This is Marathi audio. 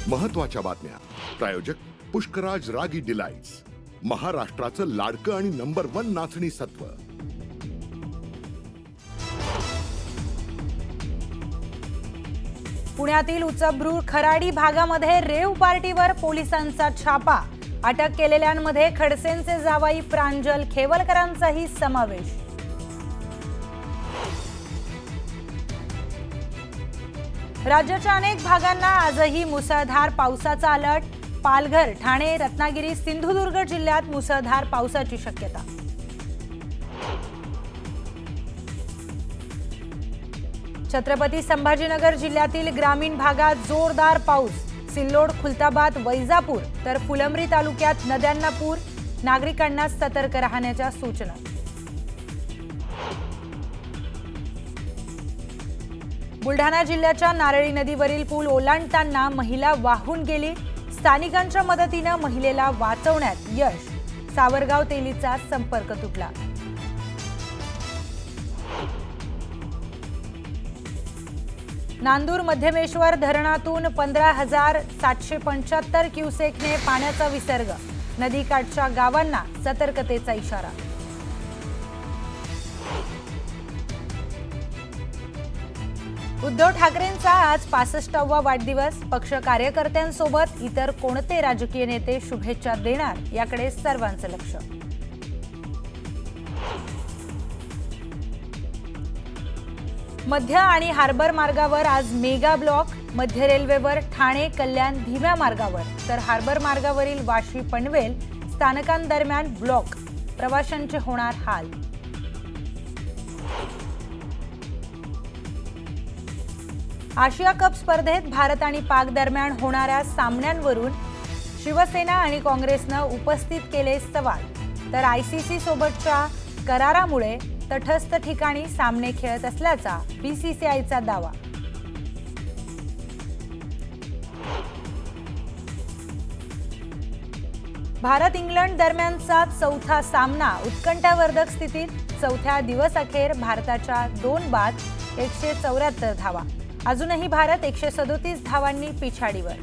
महत्त्वाच्या बातम्या. प्रायोजक पुष्कराज रागी डिलाइट्स, महाराष्ट्राचं लाडकं आणि नंबर 1 नाचणी सत्व. पुण्यातील उचब्रूर खराडी भागामध्ये रेव पार्टीवर पोलिसांचा छापा. अटक केलेल्यांमध्ये खडसेंचे जावाई प्रांजल खेवलकरांचाही समावेश. राज्याच्या अनेक भागांना आजही मुसळधार पावसाचा अलर्ट. पालघर, ठाणे, रत्नागिरी, सिंधुदुर्ग जिल्ह्यात मुसळधार पावसाची शक्यता. छत्रपती संभाजीनगर जिल्ह्यातील ग्रामीण भागात जोरदार पाऊस. सिल्लोड, खुलताबाद, वैजापूर तर फुलंब्री तालुक्यात नद्यांना पूर. नागरिकांना सतर्क राहण्याच्या सूचना. बुलढाणा जिल्ह्याच्या नारळी नदीवरील पूल ओलांडताना महिला वाहून गेली. स्थानिकांच्या मदतीने महिलेला वाचवण्यात यश. सावरगाव तेलीचा संपर्क तुटला. नांदूर मध्यमेश्वर धरणातून 15,775 क्युसेकने पाण्याचा विसर्ग. नदीकाठच्या गावांना सतर्कतेचा इशारा. उद्धव ठाकरेंचा आज 65वा वाढदिवस. पक्ष कार्यकर्त्यांसोबत इतर कोणते राजकीय नेते शुभेच्छा देणार याकडे सर्वांचं लक्ष. मध्य आणि हार्बर मार्गावर आज मेगा ब्लॉक. मध्य रेल्वेवर ठाणे कल्याण धीम्या मार्गावर तर हार्बर मार्गावरील वाशी पनवेल स्थानकांदरम्यान ब्लॉक. प्रवाशांचे होणार हाल. आशिया कप स्पर्धेत भारत आणि पाक दरम्यान होणाऱ्या सामन्यांवरून शिवसेना आणि काँग्रेसनं उपस्थित केले सवाल. तर आयसीसी सोबतच्या करारामुळे तटस्थ ठिकाणी सामने खेळत असल्याचा बीसीसीआयचा दावा. भारत इंग्लंड दरम्यानचा चौथा सामना उत्कंठावर्धक स्थितीत. चौथ्या दिवस अखेर भारताच्या 2 बाद 174 धावा. अजूनही भारत 137 धावांनी पिछाडीवर.